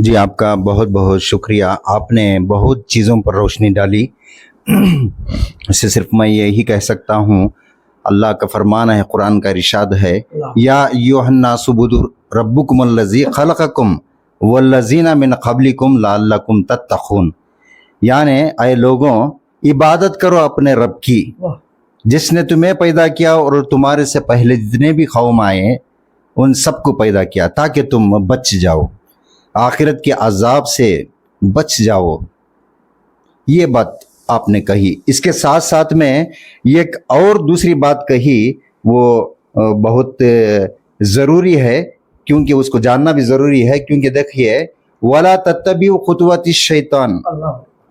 जी, आपका बहुत बहुत शुक्रिया। आपने बहुत चीज़ों पर रोशनी डाली। इससे सिर्फ मैं यही कह सकता हूँ, अल्लाह का फरमान है, कुरान का इरशाद है, या अय्युहन्नासु उब्दू रब्बुकुमुल्लज़ी खलक़कुम वल्लज़ीना मिन क़ब्लिकुम लअल्लकुम तत्तक़ून। यानी ऐ लोगों, इबादत करो अपने रब की, जिसने तुम्हें पैदा किया और तुम्हारे से पहले जितने भी कौम आए उन सबको पैदा किया ताकि तुम बच जाओ, आखिरत के अजाब से बच जाओ। ये बात आपने कही। इसके साथ साथ में एक और दूसरी बात कही, वो बहुत ज़रूरी है, क्योंकि उसको जानना भी ज़रूरी है। क्योंकि देखिए, वला तत्तबिउ खुतवति शैतान,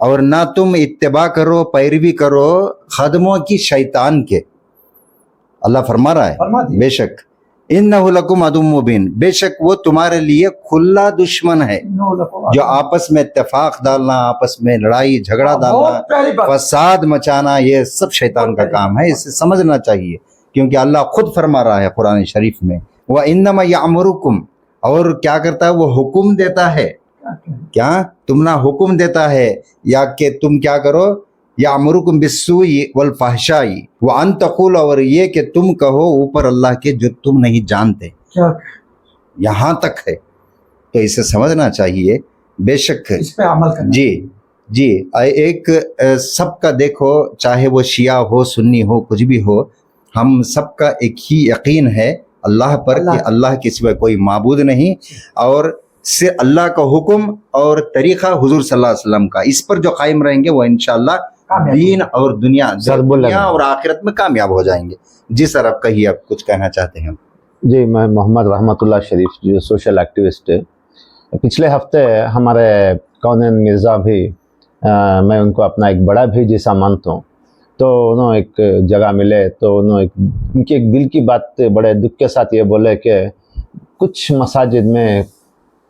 और ना तुम इत्तिबा करो, पैरवी करो खदमों की शैतान के। अल्लाह फरमा रहा है, बेशक इन्नहु लकुम अदुव्वुम मुबीन, बेशक वो तुम्हारे लिए खुला दुश्मन है। जो आपस में इत्तेफाक डालना, आपस में लड़ाई झगड़ा डालना, फसाद मचाना, ये सब शैतान का काम है। इसे समझना चाहिए, क्योंकि अल्लाह खुद फरमा रहा है कुरान शरीफ में, वह इन्नमा यामुरुकुम, और क्या करता है, वो हुक्म देता है। क्या तुम ना हुक्म देता है या कि तुम क्या करो, यामुरुकुम बिस्सूई वल फहशाई व अन तक़ूल, और ये कि तुम कहो ऊपर अल्लाह के जो तुम नहीं जानते। यहाँ तक है, तो इसे समझना चाहिए। बेशक इस पे अमल करना। जी जी, एक सबका देखो, चाहे वो शिया हो, सुन्नी हो, कुछ भी हो, हम सबका एक ही यकीन है अल्लाह पर कि अल्लाह के सिवा कोई माबूद नहीं, और से अल्लाह का हुक्म और तरीक़ा हुजूर सल्लल्लाहु अलैहि वसल्लम का, इस पर जो कायम रहेंगे वो इंशाअल्लाह दीन और दुनिया और आखिरत में कामयाब हो जाएंगे। जी सर, आप कहिए, आप कुछ कहना चाहते हैं? जी, मैं मोहम्मद रहमतुल्लाह शरीफ, जो सोशल एक्टिविस्ट है। पिछले हफ्ते हमारे कौनैन मिर्ज़ा भी, मैं उनको अपना एक बड़ा भाई जैसा मानता हूँ, तो उन्होंने एक जगह मिले तो उन्होंने उनकी एक दिल की बात बड़े दुख के साथ ये बोले कि कुछ मसाजिद में,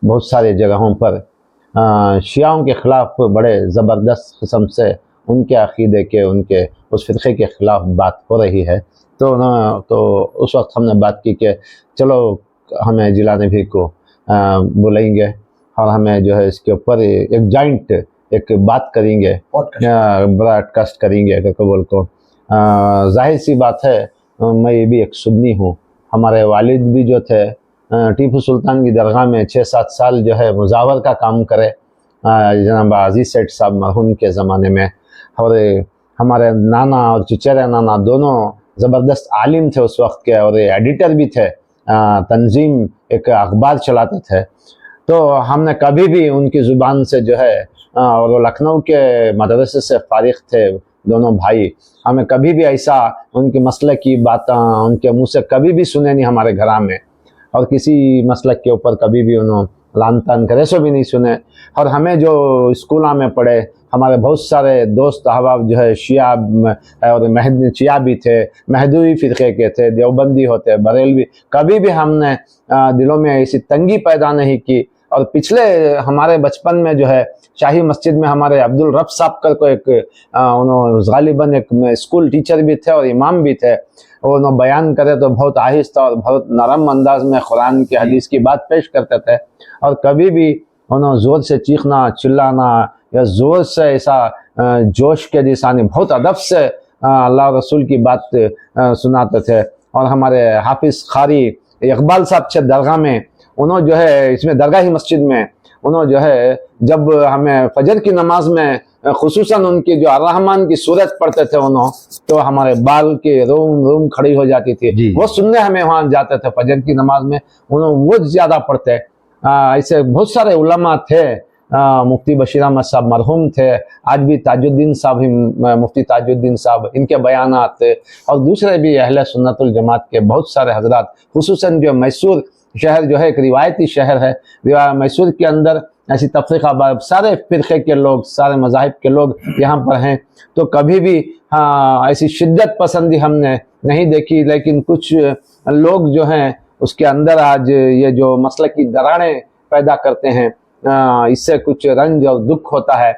बहुत सारे जगहों पर शियाओं के ख़िलाफ़ बड़े ज़बरदस्त किस्म से उनके अक़ीदे के, उनके उस फ़िरक़े के ख़िलाफ़ बात हो रही है। तो उस वक्त हमने बात की कि चलो हमें जिला नबी को बुलाएंगे और हमें जो है इसके ऊपर एक जॉइंट एक बात करेंगे, ब्रॉडकास्ट करेंगे कबूल को। जाहिर सी बात है, मैं भी एक सुन्नी हूँ। हमारे वालिद भी जो थे टीपू सुल्तान की दरगाह में 6-7 साल जो है मुजावर का काम करे, जनाब अजीज़ सेठ साहब मरहूम के ज़माने में। और हमारे नाना और चचेरे नाना दोनों ज़बरदस्त आलिम थे उस वक्त के, और एडिटर भी थे, तंजीम एक अखबार चलाते थे। तो हमने कभी भी उनकी ज़ुबान से जो है, और वो लखनऊ के मदरसे से फारिग थे दोनों भाई, हमें कभी भी ऐसा उनके मसले की बातें उनके मुँह से कभी भी सुने नहीं हमारे घर में, और किसी मसलक के ऊपर कभी भी उन्होंने लान तान करे सो भी नहीं सुने। और हमें जो स्कूल में पढ़े, हमारे बहुत सारे दोस्त अहबाब जो है शिया और शिया भी थे, महदूदी फ़िरक़े के थे, देवबंदी होते, बरेलवी, कभी भी हमने दिलों में ऐसी तंगी पैदा नहीं की। और पिछले हमारे बचपन में जो है शाही मस्जिद में हमारे अब्दुल रब साहब का को एक उन्होंने गालिबन एक स्कूल टीचर भी थे और इमाम भी थे। उन्होंने बयान करे तो बहुत आहिस्ता और बहुत नरम अंदाज में कुरान की हदीस की बात पेश करते थे, और कभी भी उन्होंने ज़ोर से चीखना चिल्लाना या ज़ोर से ऐसा जोश के जैसा नहीं, बहुत अदब से अल्लाह रसूल की बात सुनाते थे। और हमारे हाफिज़ कारी इकबाल साहब थे दरगाह में, उन्होंने जो है इसमें दरगाह ही मस्जिद में उन्होंने जो है जब हमें फजर की नमाज में खुसूसन उनकी जो अर्रहमान की सूरत पढ़ते थे उन्होंने, तो हमारे बाल के रूम खड़ी हो जाती थी। वो सुनने हमें वहाँ जाते थे फजर की नमाज में, उन्होंने वो ज़्यादा पढ़ते। ऐसे बहुत सारे उलमा थे, मुफ्ती बशीर अहमद साहब मरहूम थे, आज भी ताजुद्दीन साहब ही, मुफ्ती ताजुद्दीन साहब, इनके बयानात, और दूसरे भी अहले सुन्नतुल जमात के बहुत सारे हजरात, खुसूसन जो मैसूर शहर जो है एक रिवायती शहर है, मैसूर के अंदर ऐसी तफरीक़ा सारे फ़िरक़े के लोग, सारे मज़ाहिब के लोग यहाँ पर हैं। तो कभी भी ऐसी शिद्दत पसंदी हमने नहीं देखी, लेकिन कुछ लोग जो हैं उसके अंदर आज ये जो मसले की दरारें पैदा करते हैं, इससे कुछ रंज और दुख होता है।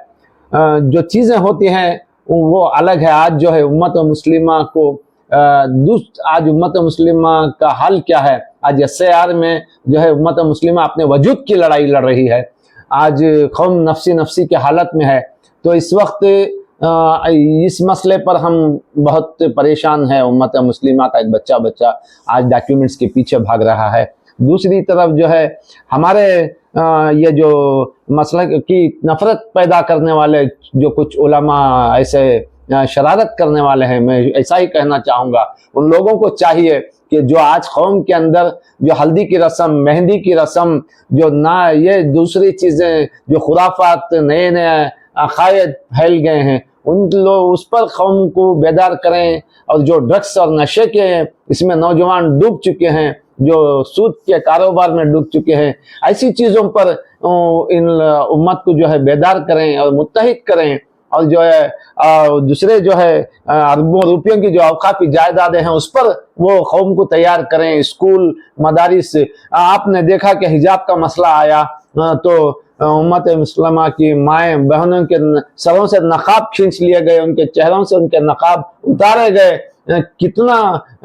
जो चीज़ें होती हैं वो अलग है। आज जो है उम्मत मुस्लिमा को आज उम्मत मुस्लिमा का हाल क्या है, आज SAR में जो है उम्मत मुस्लिमा अपने वजूद की लड़ाई लड़ रही है। आज कौम नफसी नफसी के हालत में है। तो इस वक्त इस मसले पर हम बहुत परेशान है। उम्मत मुस्लिमा का एक बच्चा आज डॉक्यूमेंट्स के पीछे भाग रहा है। दूसरी तरफ जो है हमारे ये जो मसला की नफरत पैदा करने वाले जो कुछ उलमा ऐसे शरारत करने वाले हैं, मैं ऐसा ही कहना चाहूँगा, उन लोगों को चाहिए कि जो आज कौम के अंदर जो हल्दी की रस्म, मेहंदी की रस्म, जो ना ये दूसरी चीज़ें, जो खुराफात नए नए अकायद फैल गए हैं, उन लोग उस पर कौम को बेदार करें। और जो ड्रग्स और नशे के इसमें नौजवान डूब चुके हैं, जो सूद के कारोबार में डूब चुके हैं, ऐसी चीज़ों पर इन उम्मत को जो है बेदार करें और मुत्तहिद करें। और जो है दूसरे जो है अरबों रुपयों की जो अवकाफी जायदादें हैं उस पर वो कौम को तैयार करें। स्कूल मदारिस, आपने देखा कि हिजाब का मसला आया तो उम्मत मुस्लिमा की माएँ बहनों के सरों से नकाब खींच लिए गए, उनके चेहरों से उनके नकाब उतारे गए। कितना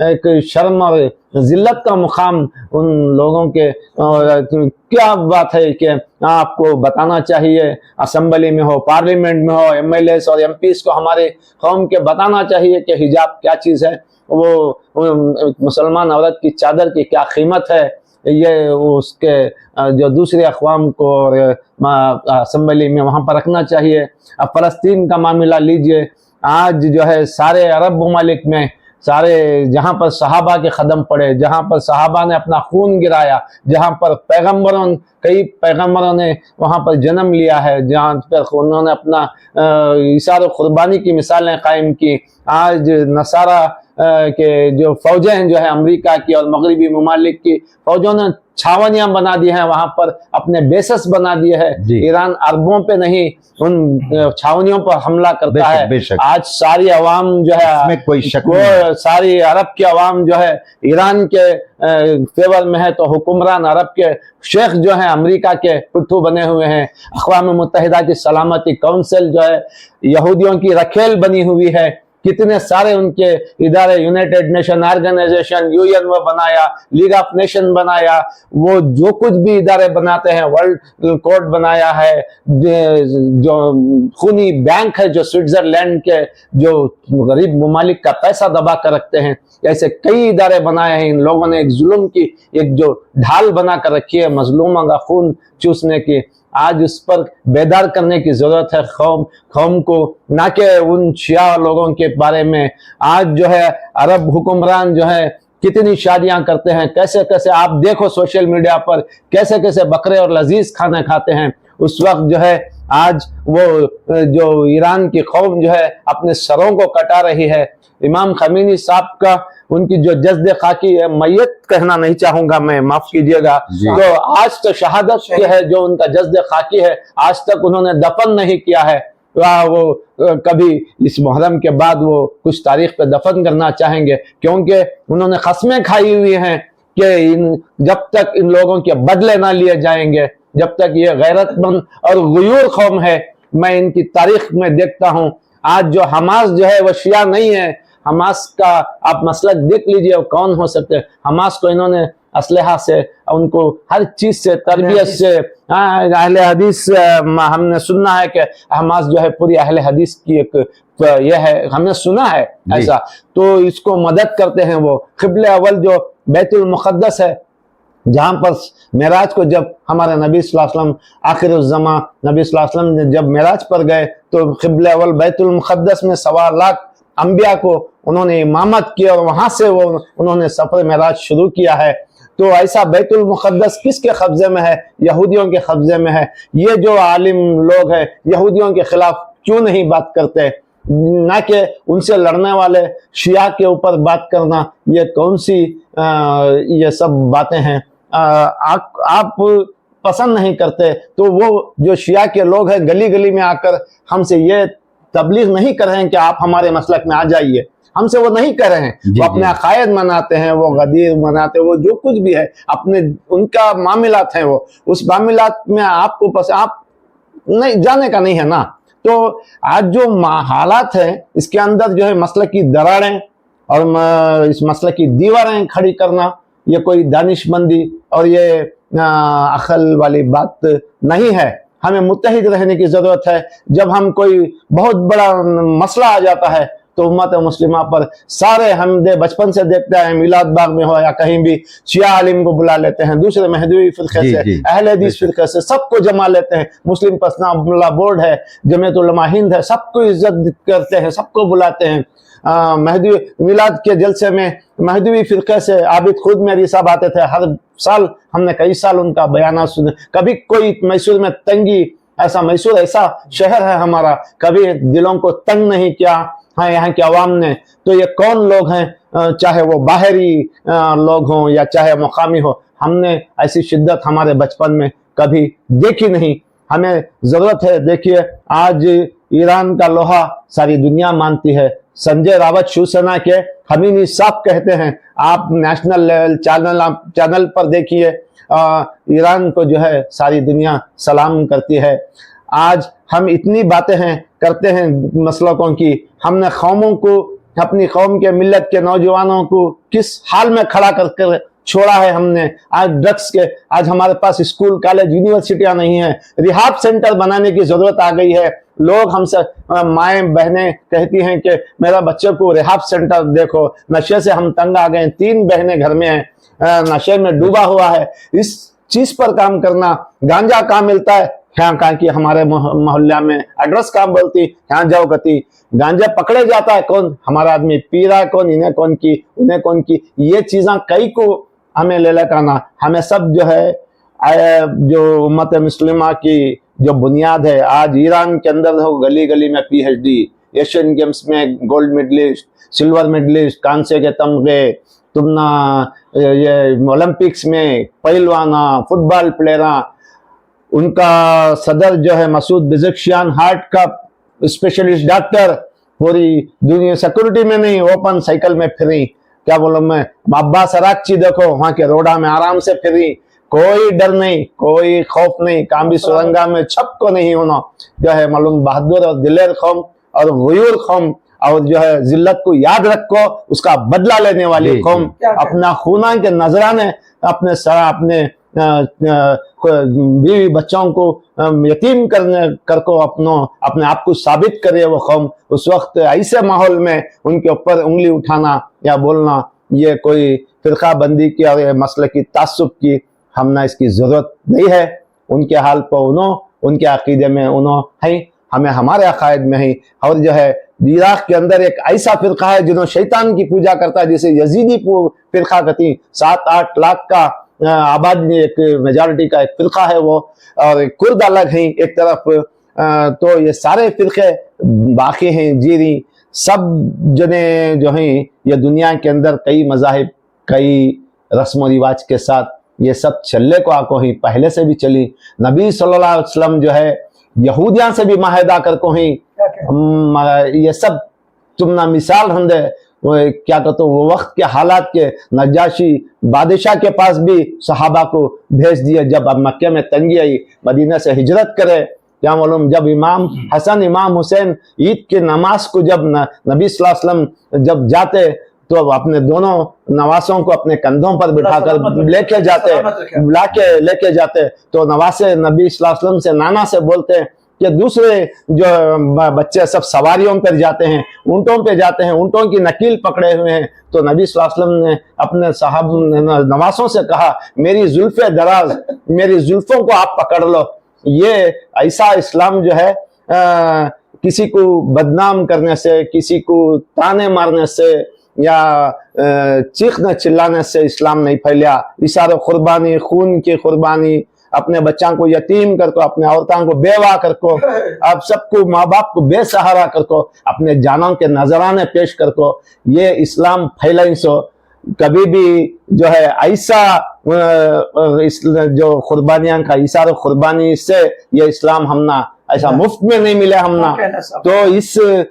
एक शर्म और जिल्लत का मुकाम उन लोगों के। क्या बात है कि आपको बताना चाहिए, असेंबली में हो, पार्लियामेंट में हो, एमएलएस और एमपीस को हमारे कौम के बताना चाहिए कि हिजाब क्या चीज़ है, वो मुसलमान औरत की चादर की क्या कीमत है, ये उसके जो दूसरे अक़वाम को और असेंबली में वहाँ पर रखना चाहिए। अब फ़लस्तीन का मामला लीजिए, आज जो है सारे अरब ममालिक में सारे जहाँ पर सहाबा के कदम पड़े, जहाँ पर सहाबा ने अपना खून गिराया, जहाँ पर कई पैगम्बरों ने वहाँ पर जन्म लिया है, जहाँ पर उन्होंने अपना इशार कुर्बानी की मिसालें कायम की। आज नसारा के जो फौजें हैं जो है अमेरिका की और मगरबी ममालिक की फौजों ने छावनियां बना दी हैं, वहां पर अपने बेसस बना दिए हैं। ईरान अरबों पे नहीं उन छावनियों पर हमला करता है। आज सारी अवाम जो है, कोई शक वो सारी अरब की अवाम जो है ईरान के फेवर में है, तो हुक्मरान अरब के शेख जो है अमेरिका के पिट्ठू बने हुए हैं। अक़वाम मुत्तहिदा की सलामती काउंसिल जो है यहूदियों की रखेल बनी हुई है। कितने सारे उनके इदारे, यूनाइटेड नेशन ऑर्गेनाइजेशन, यूएन वो बनाया, लीग ऑफ नेशन बनाया, वो जो कुछ भी इदारे बनाते हैं, वर्ल्ड कोर्ट बनाया है, जो खूनी बैंक है जो स्विट्जरलैंड के जो गरीब ममालिक का पैसा दबा कर रखते हैं, ऐसे कई इदारे बनाए हैं। इन लोगों ने एक जुल्म की एक जो ढाल बना कर रखी है मजलूमों का खून चूसने की। आज उस पर बेदार करने की जरूरत है कौम को, ना कि उन शिया लोगों के बारे में। आज जो है अरब हुक्मरान जो है कितनी शादियां करते हैं, कैसे कैसे आप देखो सोशल मीडिया पर कैसे कैसे बकरे और लजीज खाने खाते हैं। उस वक्त जो है आज वो जो ईरान की कौम जो है अपने सरों को कटा रही है। इमाम खमीनी साहब का उनकी जो जज्द खाकी है, मैयत कहना नहीं चाहूंगा मैं, माफ कीजिएगा, तो आज तो शहादत की है जो उनका जज्द खाकी है, आज तक उन्होंने दफन नहीं किया है। वो कभी इस मुहर्रम के बाद वो कुछ तारीख पे दफन करना चाहेंगे, क्योंकि उन्होंने कसमें खाई हुई हैं कि जब तक इन लोगों के बदले ना लिए जाएंगे, जब तक ये गैरतमंद और गुयूर कौम है। मैं इनकी तारीख में देखता हूँ आज जो हमास जो है वो शिया नहीं है। हमास का आप मसलक देख लीजिए, कौन हो सकते हैं। हमास को इन्होंने असलहा से, उनको हर चीज से, तरबियत से, अहले हदीस हमने सुना है कि हमास जो है पूरी अहले हदीस की एक यह है, हमने सुना है ऐसा, तो इसको मदद करते हैं। वो क़िबले अव्वल जो बैतुल मुक़द्दस है, जहाँ पर मेराज को जब हमारे नबी सल्लल्लाहु अलैहि वसल्लम आखिरुज़्ज़मा नबी सल्लल्लाहु अलैहि वसल्लम जब मेराज पर गए तो क़िबले अव्वल बैतुल मुक़द्दस में 1.25 लाख अंबिया को उन्होंने इमामत की और वहां से वो उन्होंने सफर मेराज शुरू किया है। तो ऐसा बैतुल मुक़द्दस किसके कब्जे में है? यहूदियों के कब्जे में है। ये जो आलिम लोग हैं यहूदियों के खिलाफ क्यों नहीं बात करते? ना कि उनसे लड़ने वाले शिया के ऊपर बात करना, ये कौन सी ये सब बातें हैं? आप पसंद नहीं करते तो वो जो शिया के लोग हैं गली गली में आकर हमसे ये तबलीग नहीं कर रहे हैं कि आप हमारे मसलक में आ जाइए, हमसे वो नहीं कर रहे हैं। वो अपने अकायद मनाते हैं, वो गदीर मनाते हैं, वो जो कुछ भी है अपने उनका मामलात हैं, वो उस मामलात में आपको आप नहीं जाने का नहीं है ना। तो आज जो हालात है इसके अंदर जो है मसले की दरारें और इस मसले की दीवारें खड़ी करना, ये कोई दानिशमंदी और ये अकल वाली बात नहीं है। हमें मुत्तहिद रहने की जरूरत है। जब हम कोई बहुत बड़ा मसला आ जाता है तो उम्मत मुस्लिमा पर सारे हम बचपन से देखते हैं, मिलाद बाग में हो या कहीं भी, शिया आलिम को बुला लेते हैं, दूसरे महदवी फिरके जी, से, जी। अहले हदीस फिरके से, सबको जमा लेते हैं। मुस्लिम पर्सनल बोर्ड है, जमीयत उलमा हिंद है, सबको इज्जत करते हैं, सबको बुलाते हैं। महदी मिलाद के जलसे में महदवी फिरके से आबिद खुद मेरी साहब आते थे, हर साल हमने कई साल उनका बयाना सुने। कभी कोई मैसूर में तंगी, ऐसा मैसूर ऐसा शहर है हमारा, कभी दिलों को तंग नहीं किया है यहाँ के अवाम ने। तो ये कौन लोग हैं, चाहे वो बाहरी लोग हों या चाहे मुकामी हो, हमने ऐसी शिद्दत हमारे बचपन में कभी देखी नहीं। हमें जरूरत है, देखिए आज ईरान का लोहा सारी दुनिया मानती है। संजय रावत शिवसेना के खमीनी साहब कहते हैं, आप नेशनल लेवल चैनल पर देखिए, ईरान को जो है सारी दुनिया सलाम करती है। आज हम इतनी बातें हैं करते हैं मसलकों की, हमने कौमों को, अपनी कौम के मिल्लत के नौजवानों को किस हाल में खड़ा कर छोड़ा है हमने। आज ड्रग्स के, आज हमारे पास स्कूल कॉलेज यूनिवर्सिटियां नहीं है, रिहाब सेंटर बनाने की जरूरत आ गई है। लोग हमसे, माएँ बहनें कहती हैं कि मेरा बच्चे को रिहाब सेंटर देखो, नशे से हम तंग आ गए, 3 बहनें घर में हैं, नशे में डूबा हुआ है। इस चीज पर काम करना। गांजा कहाँ मिलता है, यहाँ कहाँ की हमारे मोहल्ला में एड्रेस कहाँ बोलती, यहाँ जाओ गति। गांजा पकड़े जाता है कौन, हमारा आदमी पी रहा है कौन, इन्हें कौन की उन्हें कौन की। ये चीजें कई को हमें ले लेना, हमें सब जो है जो उम्मत मुस्लिमा की जो बुनियाद है। आज ईरान के अंदर हो गली गली में PhD, एशियन गेम्स में गोल्ड मेडलिस्ट, सिल्वर मेडलिस्ट, कांसे के तमगे, तुमना ये ओलंपिक्स में पहलवाना, फुटबॉल प्लेयरा। उनका सदर जो है मसूद बेज़िशियान, हार्ट का स्पेशलिस्ट डॉक्टर, पूरी दुनिया सिक्योरिटी में नहीं, ओपन साइकिल में फिरी। क्या बोलो मैं, अब्बास अराक्ची देखो वहां के रोडा में आराम से फिरी, कोई डर नहीं, कोई खौफ नहीं, काम्बी सुरंगा में छप को नहीं होना। जो है मालूम बहादुर और दिलेर कौम और गयूर कौम, और जो है जिल्लत को याद रखो, उसका बदला लेने वाली कौम, अपना खूना के नजराने अपने अपने बीवी बच्चों को यतीम करको अपने आप को साबित करे वो कौम। उस वक्त ऐसे माहौल में उनके ऊपर उंगली उठाना या बोलना, ये कोई फिरका बंदी की और मसले की तासुब की हमने इसकी जरूरत नहीं है। उनके हाल पर उनके अकीदे में है, हमें हमारे अकायद में है। और जो है इराक के अंदर एक ऐसा फिरका है जिन्होंने शैतान की पूजा करता है, जिसे यजीदी फिरका कहती। 7-8 लाख का आबादी, एक मेजॉरिटी का एक फिरका है वो, और कुर्द अलग है एक तरफ। तो ये सारे फिरके बाकी हैं जीरी, सब जने जो हैं ये दुनिया के अंदर कई मजाहिब, कई रस्म रिवाज के साथ ये सब चलने को आको ही, पहले से भी चली। नबी सल्लल्लाहु अलैहि वसल्लम जो है यहूदियां से भी माहिदा करको ही, ये सब तुम ना मिसाल हंदे वो क्या कहते वो वक्त के हालात के। नजाशी बादशाह के पास भी सहाबा को भेज दिए, जब अब मक्के में तंगी आई, मदीना से हिजरत करे। क्या मालूम, जब इमाम हसन इमाम हुसैन ईद की नमाज को जब नबी सल्लल्लाहु अलैहि वसल्लम जब जाते तो अपने दोनों नवासों को अपने कंधों पर बिठाकर लेके जाते, तो नवासे नबी सल्लल्लाहु अलैहि वसल्लम से नाना से बोलते कि दूसरे जो बच्चे सब सवारियों पर जाते हैं, ऊंटों पे जाते हैं, ऊंटों की नकील पकड़े हुए हैं। तो नबी सल्लल्लाहु अलैहि वसल्लम ने अपने साहब नवासों से कहा, मेरी जुल्फे दराज, मेरी जुल्फों को आप पकड़ लो। ये ऐसा इस्लाम जो है किसी को बदनाम करने से, किसी को ताने मारने से या चीखने चिल्लाने से इस्लाम नहीं फैलिया। इशारे कुर्बानी, खून की कुर्बानी, अपने बच्चों को यतीम करको, अपने औरतों को बेवा करको, आप सबको माँ बाप को बेसहारा करको, अपने जानों के नजराने पेश करको, ये इस्लाम फैलाई। सो कभी भी जो है ऐसा जो कुर्बानियां का इशारा कुर्बानी से ये इस्लाम हमना ऐसा मुफ्त में नहीं मिला हमना। तो इसकी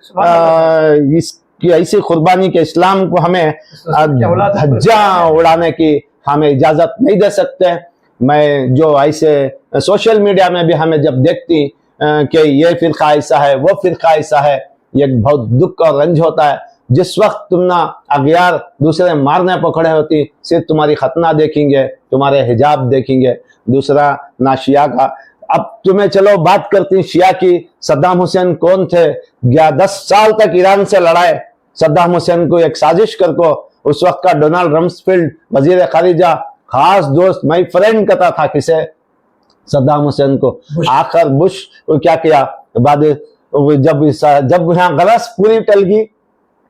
ऐसी कुर्बानी के इस्लाम को हमें धज्जा उड़ाने की हमें इजाजत नहीं दे सकते। मैं जो ऐसे सोशल मीडिया में भी हमें जब देखती कि ये फिरका ऐसा है, वो फिरका ऐसा है, ये बहुत दुख और रंज होता है। जिस वक्त तुम ना अगयार दूसरे मारने पकड़े होती, सिर्फ तुम्हारी खतना देखेंगे, तुम्हारे हिजाब देखेंगे, दूसरा ना शिया का अब तुम्हें चलो बात करती हूं शिया की। सद्दाम हुसैन कौन थे? 10 साल तक ईरान से लड़ाए सद्दाम हुसैन को एक साजिश करको। उस वक्त का डोनाल्ड रम्सफील्ड वजीर खारिजा, खास दोस्त, माई फ्रेंड कहता था किसे? सद्दाम हुसैन को। आखिर बुश क्या किया बाद जब यहाँ गलस पूरी टल गई,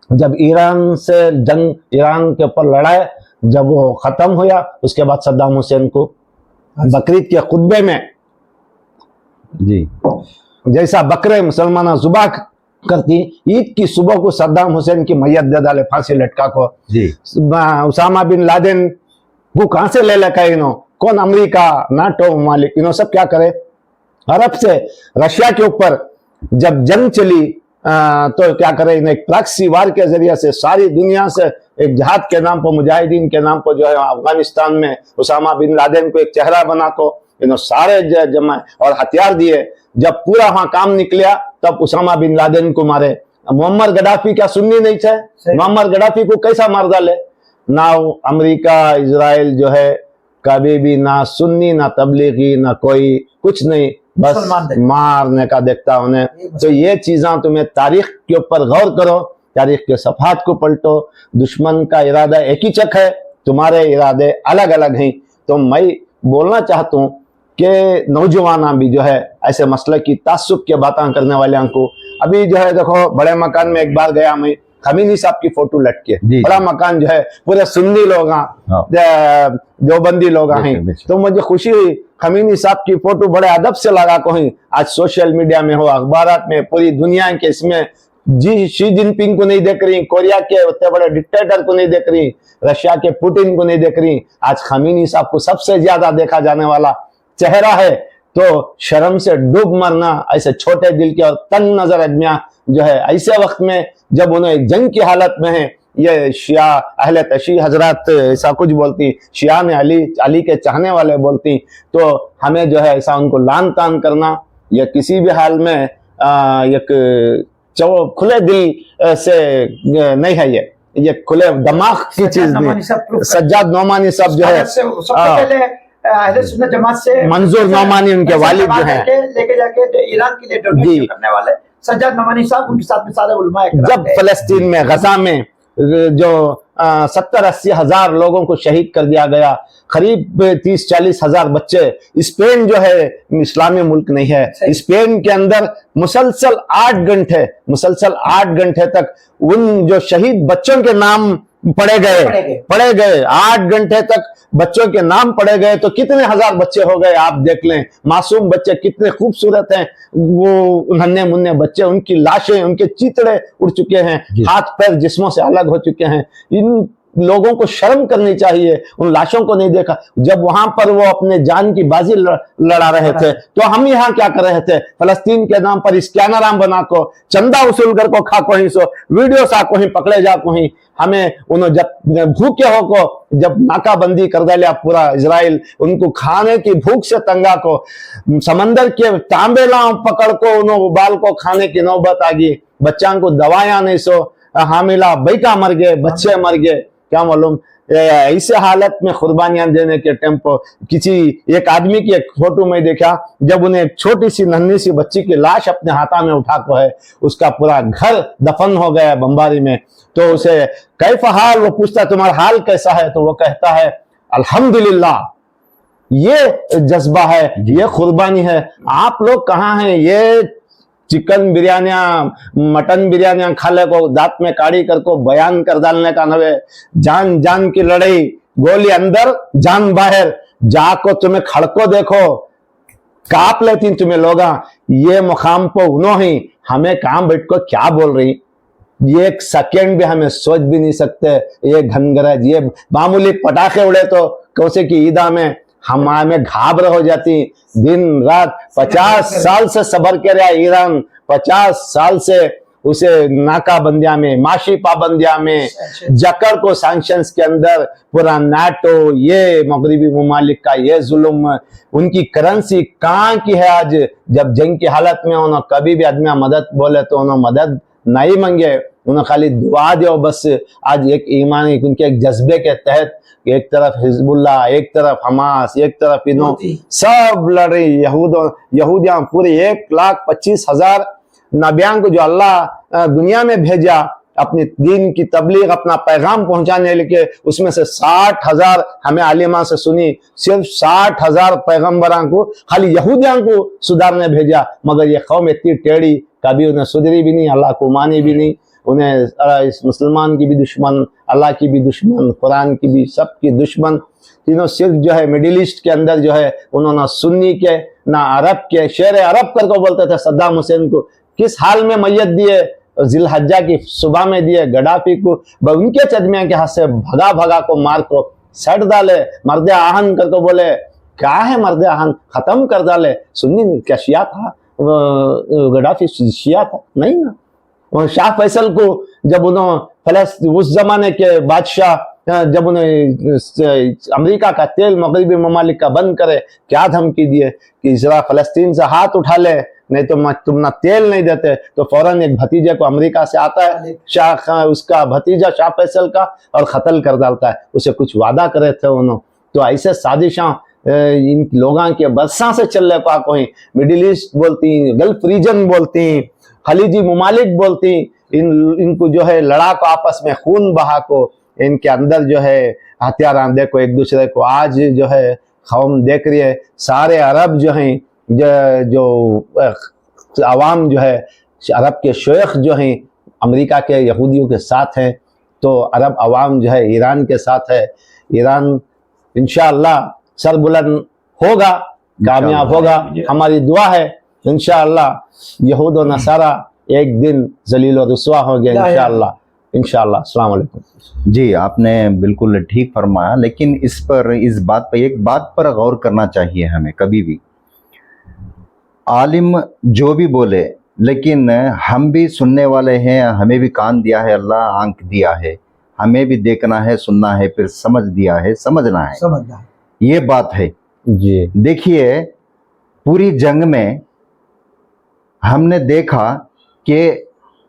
जब ईरान से जंग, ईरान के ऊपर लड़ाई जब वो खत्म हुआ, उसके बाद सद्दाम हुसैन को बकरीद के खुतबे में जी जैसा बकरे मुसलमान जुबा करती, ईद की सुबह को सद्दाम हुसैन की मैयत दे डाले फांसी लटका को। जी उसामा बिन लादेन वो कहां से ले लेका इन्हों? कौन? अमेरिका, नाटो मालिक, इन्हों सब क्या करे? अरब से रशिया के ऊपर जब जंग चली तो क्या करे? इन्हें एक प्रॉक्सी वार के जरिए से सारी दुनिया से एक जिहाद के नाम पर, मुजाहिदीन के नाम पर जो है अफगानिस्तान में उसामा बिन लादेन को एक चेहरा बना को इन्हों सारे जमाए और हथियार दिए। जब पूरा वहां काम निकलिया तब उसामा बिन लादेन को मारे। मोहम्मद गद्दाफी क्या सुन्नी नहीं थे? मोहम्मद गद्दाफी को कैसा मार डाले? ना अमेरिका, इजराइल जो है कभी भी ना सुन्नी ना तबलीगी ना कोई कुछ नहीं, बस मारने का देखता उन्हें। तो ये चीजें तुम्हें तारीख के ऊपर गौर करो, तारीख के सफात को पलटो। दुश्मन का इरादा एक ही चक है, तुम्हारे इरादे अलग अलग हैं। तो मैं बोलना चाहता हूँ कि नौजवान भी जो है ऐसे मसले की तासुब की बातें करने वाले को, अभी जो है देखो बड़े मकान में एक बार गया मैं, खमीनी साहब की फोटो लटके, बड़ा मकान जो है पूरे सुन्नी लोग, देवबंदी लोग हैं। तो मुझे खुशी हुई, खमीनी साहब की फोटो बड़े अदब से लगा को ही आज सोशल मीडिया में हो, अखबारात में, पूरी दुनिया के इसमें जी शी जिनपिंग को नहीं देख रही, कोरिया के उतने बड़े डिक्टेटर को नहीं देख रही, रशिया के पुतिन को नहीं देख रही, आज खमीनी साहब को सबसे ज्यादा देखा जाने वाला चेहरा है। तो शर्म से डूब मरना ऐसे छोटे दिल के और तंग नजर आदमियां जो है ऐसे वक्त में जब उन्हें एक जंग की हालत में है, ये शिया अहले तशी हजरात ऐसा कुछ बोलती, शिया में अली के चाहने वाले बोलती, तो हमें जो है ऐसा उनको लान तान करना या किसी भी हाल में एक खुले दिल से नहीं है। ये खुले दिमाग की चीज नहीं। सज्जाद नौमानी साहब जो है जमात से मंजूर नौमानी उनके वालिद जो हैं, लेके जाके ईरान के लिए डोनेट करने वाले सज्जाद नौमानी साहब, उनके साथ में सारे उलमा जब फलस्तीन में गजा में जो 70-80 हजार लोगों को शहीद कर दिया गया, करीब 30-40 हजार बच्चे, स्पेन जो है इस्लामी मुल्क नहीं है, स्पेन के अंदर मुसलसल 8 घंटे तक उन जो शहीद बच्चों के नाम पढ़े गए 8 घंटे तक बच्चों के नाम पढ़े गए। तो कितने हजार बच्चे हो गए आप देख लें, मासूम बच्चे कितने खूबसूरत हैं, वो नन्हे मुन्ने बच्चे, उनकी लाशें, उनके चितड़े उड़ चुके हैं, हाथ पैर जिस्मों से अलग हो चुके हैं। इन लोगों को शर्म करनी चाहिए, उन लाशों को नहीं देखा जब वहां पर वो अपने जान की बाजी लड़ा रहे थे। तो हम यहाँ क्या कर रहे थे? फलस्तीन के नाम पर स्कैनर बना को चंदा वसूल कर को खा को ही सो वीडियो सा को ही पकड़े जा को ही हमें उन्होंने जब भूखे हो को जब नाकाबंदी कर दिया पूरा इजराइल, उनको खाने की भूख से तंगा को समंदर के तांबेला पकड़ को उन्होंने बाल को खाने की नौबत आ गई। बच्चों को दवाइयां नहीं सो, हामिला बैका मर गए, बच्चे मर गए, क्या मालूम। ऐसे हालत में कुर्बानियां देने के टेम्पो किसी एक आदमी की एक फोटो में देखा, जब उन्हें एक छोटी सी नन्ही सी बच्ची की लाश अपने हाथा में उठा को है, उसका पूरा घर दफन हो गया बमबारी में। तो उसे कैफ हाल, वो पूछता तुम्हारा हाल कैसा है, तो वो कहता है अल्हम्दुलिल्लाह। ये जज्बा है, ये कुर्बानी है। आप लोग कहाँ हैं? ये चिकन बिरयानियां, मटन बिरयानियां खाले को दांत में काढ़ी कर को बयान कर डालने का नवे, जान जान की लड़ाई, गोली अंदर जान बाहर, जाको तुम्हें खड़को देखो काप लेती तुम्हें लोगा। ये मुकाम पर उन्होंने हमें काम बैठ को क्या बोल रही, ये एक सेकेंड भी हमें सोच भी नहीं सकते। ये घनगरज, ये मामूली पटाखे उड़े तो कौसे की ईदा में हमें घाबरा हो जाती। दिन रात 50 साल से सबर कर रहा ईरान, 50 साल से उसे नाकाबंदियां में, माशी पाबंदियां में जकड़ को सैंक्शंस के अंदर पूरा नाटो, ये मगरिबी ममालिक का ये जुल्म, उनकी करेंसी कहाँ की है आज। जब जंग की हालत में उन्होंने कभी भी आदमी मदद बोले तो उन्होंने मदद नहीं मांगे, उन्हें खाली दुआ दो बस। आज एक ईमानी उनके एक जज्बे के तहत एक तरफ हिजबुल्लाह, एक तरफ हमास, एक तरफ इनो सब लड़ रही यहूदियां पूरे 1,25,000 नबियां को जो अल्लाह दुनिया में भेजा अपनी दीन की तबलीग, अपना पैगाम पहुंचाने लेके, उसमें से 60,000 हमें आलिमा से सुनी, सिर्फ 60,000 पैगंबरां को खाली यहूदियों को सुधारने भेजा। मगर ये कौम इतनी टेढ़ी, कभी उन्हें सुधरी भी नहीं, अल्लाह को मानी भी नहीं। उन्हें इस मुसलमान की भी दुश्मन, अल्लाह की भी दुश्मन, कुरान की भी, सबकी दुश्मन। तीनों सिर्फ जो है मिडिल ईस्ट के अंदर जो है उन्होंने सुन्नी के ना अरब के, शेर अरब करके बोलते थे सद्दाम हुसैन को। किस हाल में मैयत दिए, जिलहज्जा की सुबह में दिए। गद्दाफी को उनके चदमिया के हाथ से भगा भगा को मार को सट डाले, मर्द आहन करके बोले क्या है मर्द आहन, खत्म कर डाले। सुन्नी क्या शिया था गद्दाफी, शिया था नहीं ना। और शाह फैसल को जब उन्होंने उस जमाने के बादशाह जब उन्हें अमेरिका का तेल मगरबी ममालिक का बंद करे, क्या धमकी दिए कि जरा फलस्तीन से हाथ उठा ले, नहीं तो तुम ना तेल नहीं देते। तो फौरन एक भतीजे को अमेरिका से आता है शाह, उसका भतीजा शाह फैसल का, और कत्ल कर डालता है। उसे कुछ वादा करे थे उन्होंने। तो ऐसे साजिशां इन लोगों के बरसा से चल रहे पाक हुई। मिडिल ईस्ट बोलती, गल्फ रीजन बोलती, खलीजी ममालिक बोलती, इनको जो है लड़ा को, आपस में खून बहा को, इनके अंदर जो है हथियार देखो एक दूसरे को। आज जो है कौम देख रही है, सारे अरब जो हैं, जो अवाम जो है, अरब के शेख जो हैं अमेरिका के यहूदियों के साथ हैं, तो अरब अवाम जो है ईरान के साथ है। ईरान इंशाअल्लाह सरबुलंद होगा, कामयाब होगा। हमारी दुआ है इंशाअल्लाह यहूद और नसारा एक दिन जलील और रुसवा होंगे इंशाअल्लाह। इंशाअल्लाह। अस्सलाम वालेकुम। जी, आपने बिल्कुल ठीक फरमाया, लेकिन इस बात पर एक बात पर गौर करना चाहिए हमें। कभी भी आलिम जो भी बोले, लेकिन हम भी सुनने वाले हैं, हमें भी कान दिया है अल्लाह, आंख दिया है, हमें भी देखना है, सुनना है, फिर समझ दिया है, समझना है। ये बात है जी। देखिए, पूरी जंग में हमने देखा कि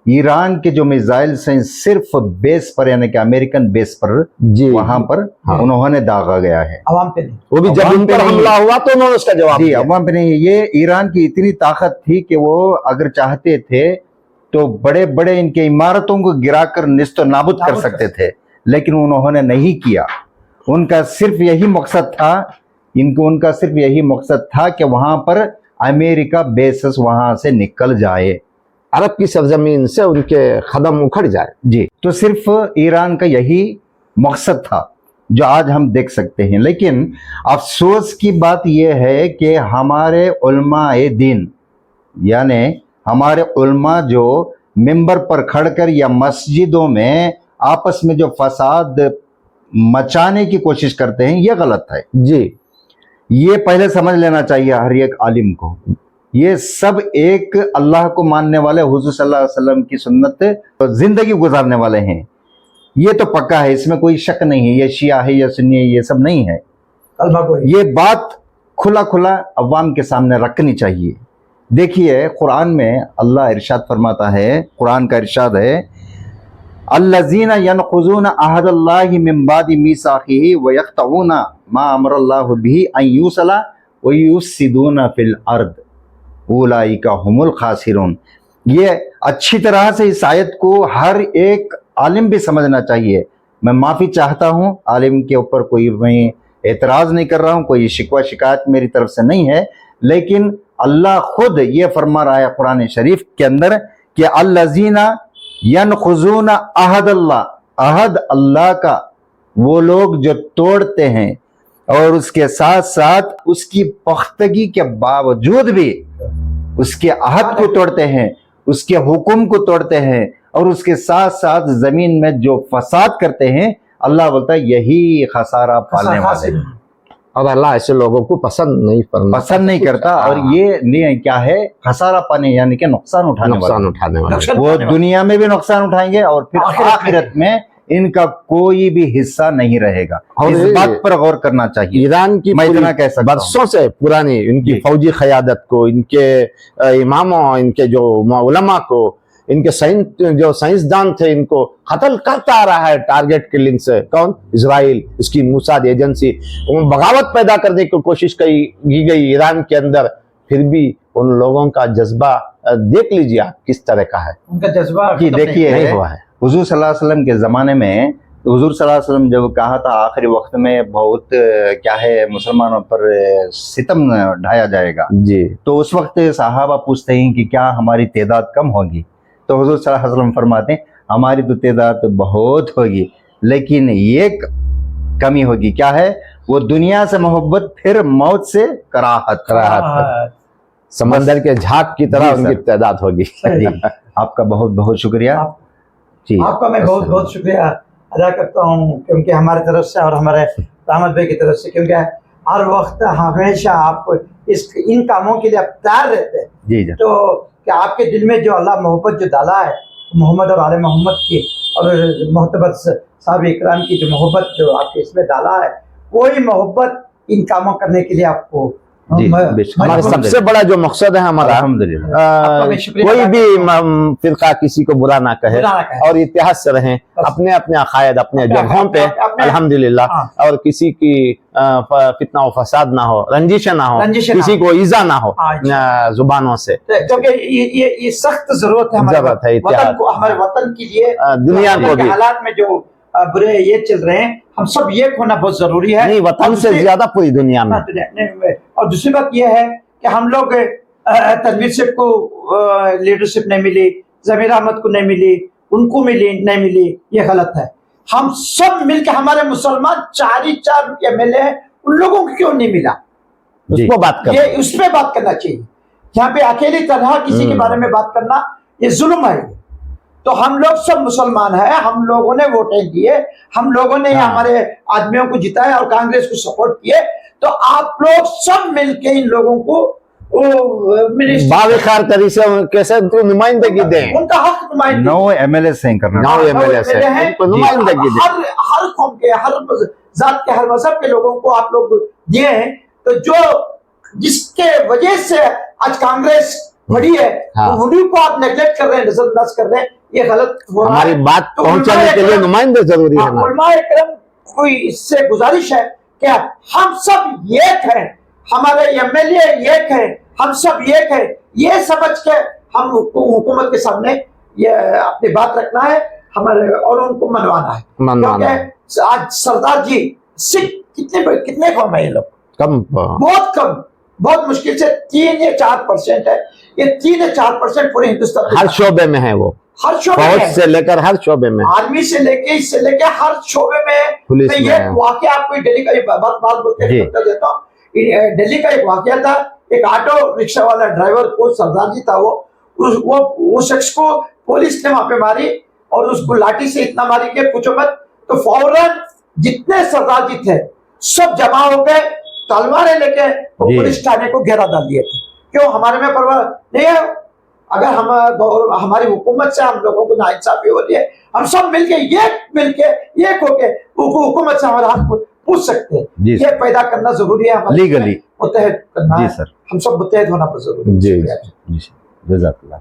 ईरान के जो मिसाइल्स हैं सिर्फ बेस पर, यानी कि अमेरिकन बेस पर, जी, वहां पर उन्होंने दागा गया है। अवाम पे नहीं, वो भी जब उन पर हमला हुआ तो उन्होंने उसका जवाब दिया। दिया। अवाम पे नहीं। ये ईरान की इतनी ताकत थी कि वो अगर चाहते थे तो बड़े बड़े इनके इमारतों को गिराकर निस्त नाबूद कर सकते थे, लेकिन उन्होंने नहीं किया। उनका सिर्फ यही मकसद था, उनका सिर्फ यही मकसद था कि वहां पर अमेरिका बेसेस वहां से निकल जाए, अरब की सरजमीन से उनके कदम उखड़ जाए। जी। तो सिर्फ ईरान का यही मकसद था, जो आज हम देख सकते हैं। लेकिन अफसोस की बात यह है कि हमारे उलमाए दीन, यानी हमारे उलमा जो मिंबर पर खड़कर या मस्जिदों में आपस में जो फसाद मचाने की कोशिश करते हैं, यह गलत है। जी, ये पहले समझ लेना चाहिए हर एक आलिम को। ये सब एक अल्लाह को मानने वाले, हुजूर सल्लल्लाहु अलैहि वसल्लम की सुन्नत जिंदगी गुजारने वाले हैं। ये तो पक्का है, इसमें कोई शक नहीं है। ये शिया है या सुन्नी है, ये सब नहीं है। ये बात खुला खुला अवाम के सामने रखनी चाहिए। देखिए, कुरान में अल्लाह इरशाद फरमाता है, कुरान का इरशाद है, अल्लज़ीना यनक़ुज़ूना अहदल्लाहि मिन बादि मीसाक़िही व यक़तऊना मा अमरल्लाहु बिही अन युसला व युफ़सिदूना फ़िल अर्द उलाइका हुमुल ख़ासिरून। ये अच्छी तरह से इस आयत को हर एक आलिम भी समझना चाहिए। मैं माफ़ी चाहता हूँ, आलिम के ऊपर कोई मैं एतराज़ नहीं कर रहा हूँ, कोई शिकवा शिकायत मेरी तरफ से नहीं है, लेकिन अल्लाह खुद ये फरमा रहा है कुरान शरीफ के अंदर कि अल्लज़ीना यनख़ुज़ूना अहदल्लाह, अहद अल्लाह का वो लोग जो तोड़ते हैं और उसके साथ साथ उसकी पुख्तगी के बावजूद भी उसके अहद को तोड़ते हैं, उसके हुक्म को तोड़ते हैं, और उसके साथ साथ जमीन में जो फसाद करते हैं, अल्लाह बोलता है यही खसारा पालने वाले हैं। और अल्लाह ऐसे लोगों को पसंद नहीं करता। और ये नहीं क्या है, खसारा पाने यानी कि नुकसान उठाने वाले। वो दुनिया में भी नुकसान उठाएंगे और फिर आखिरत में इनका कोई भी हिस्सा नहीं रहेगा। और इस बात पर गौर करना चाहिए। ईरान की मैं इतना कह सकता हूं, बरसों से पुरानी इनकी फौजी क़यादत को, इनके इमामों, इनके जो उलमा को, इनके जो साइंसदान थे इनको कत्ल करता आ रहा है टारगेट किलिंग से। कौन? इजराइल, इसकी मूसाद एजेंसी। बगावत पैदा करने की कोशिश की गई ईरान के अंदर, फिर भी उन लोगों का जज्बा देख लीजिए आप किस तरह का है। उनका जज्बा कि देखिए नहीं हुआ है। हुजूर सल्लल्लाहु अलैहि वसल्लम के ज़माने में हुजूर सल्लल्लाहु अलैहि वसल्लम जब कहा था आखिरी वक्त में बहुत क्या है मुसलमानों पर सितम ढाया जाएगा, जी तो उस वक्त सहाबा पूछते हैं कि क्या हमारी तादाद कम होगी? तो हुजूर सल्लल्लाहु अलैहि वसल्लम फरमाते हैं हमारी तो तादाद बहुत होगी, लेकिन एक कमी होगी। क्या है वो? दुनिया से मोहब्बत, फिर मौत से कराहत। समंदर के झाग की तरह जी उनकी सर। तादाद होगी। जी, आपका बहुत बहुत शुक्रिया। जी, आपका मैं बहुत बहुत शुक्रिया अदा करता हूँ, क्योंकि हमारी तरफ से और हमारे दामद भाई की तरफ से, क्योंकि हर वक्त हमेशा आप इन कामों के लिए आप तैयार रहते हैं। जी जी, तो क्या आपके दिल में जो अल्लाह मोहब्बत जो डाला है मोहम्मद और आले मोहम्मद की और मोहतबर साहब इकराम की जो मोहब्बत जो आपके इसमें डाला है, वही मोहब्बत इन कामों करने के लिए आपको जी, बेशक। हमारा सबसे बड़ा जो मकसद है हमारा, अल्हम्दुलिल्लाह। आपका मैं शुक्रिया कोई अदा भी करता हूं। फिरका किसी को बुरा ना कहे बुरा ना कहे। और इतिहाद से रहें, बस। अपने अपने अकायद अपने अपने जगहों पे अपने- अल्हम्दुलिल्लाह, हाँ। और किसी की फितना व फसाद ना हो, रंजिश ना हो, रंजिश ना किसी हो। को ईजा ना हो हाँ, जुबानों से। क्योंकि ये सख्त जरूरत है हमारे जरूरत है इतिहाद। वतन को, हमारे वतन के लिए, दुनिया वतन को के भी। हालात में जो बुरे ये चल रहे हैं, हम सब एक होना बहुत जरूरी है। नहीं, वतन और से दूसरी- ज्यादा पूरी दुनिया में। और दूसरी बात यह है कि हम लोग तनवीर साहब को लीडरशिप नहीं मिली, जमीर अहमद को नहीं मिली, उनको मिली नहीं मिली, ये गलत है। हम सब मिलकर, हमारे मुसलमान 4 MLA हैं, उन लोगों को क्यों नहीं मिला? उसको बात कर, ये उस पर बात करना चाहिए। यहाँ पे अकेली तनहा किसी के बारे में बात करना ये जुल्म है। तो हम लोग सब मुसलमान हैं, हम लोगों ने वोटें दिए, हम लोगों ने हमारे आदमियों को जिताया और कांग्रेस को सपोर्ट किए। तो आप लोग सब मिलके इन लोगों को बाविखार करी से कैसे उनको नुमाइंदगी दें। उनका हक नुमाइंदगी 9 MLA से करना। 9 MLA से हैं। उनको नुमाइंदगी दें। हर कौम के, हर जात के, हर मजहब के लोगों को आप लोग दिए हैं। तो जो जिसके वजह से आज कांग्रेस बड़ी है, हाँ। उन्हीं को आप नेगलेक्ट कर रहे हैं, नजरअंदाज कर रहे हैं, ये गलत हो रहा है। हमारी बात तो पहुंचाने के लिए नुमाइंदे जरूरी है ना। उलमाए किराम कोई इससे गुजारिश है कि हम सब एक हैं, हमारे MLA एक है, हम सब एक है, ये समझ के हम हुकूमत के सामने ये अपनी बात रखना है हमारे, और उनको मनवाना है। क्योंकि आज सरदार जी सिख कितने कम है ये लोग? कम, बहुत कम, बहुत मुश्किल से 3 या 4% है। ये 3 या 4% पूरे हिंदुस्तान हर शोबे में है वो, हर शोबे फौज में, से लेकर हर शोबे में, आर्मी से लेके इससे लेके हर शोबे में। पुलिस मैं में ये है। वाकया आपको दिल्ली का बात बोलते जी। बता देता हूँ। दिल्ली का एक वाकया था, एक ऑटो रिक्शा वाला ड्राइवर को, सरदार जी था वो शख्स को पुलिस ने वहां पे मारी और उसको लाठी से इतना मारी कि पूछो मत। तो फौरन जितने सरदार जी थे सब जमा हो गए, तलवारें लेके वो जी। पुलिस थाने को घेरा डाल दिए थे। क्यों? हमारे में परवाह नहीं है। अगर हम हमारी हुकूमत से हम लोगों को नाइंसाफी हो रही है, हम सब मिलके एक होके हुकूमत से हमारा हक पूछ सकते हैं। जी ये पैदा करना जरूरी है, हमारे लीगली। मुत्तहद करना जी है। सर। हम सब मुत्तहद होना बहुत जरूरी है। जी। शुक्रिया। जी, जज़ाकल्लाह।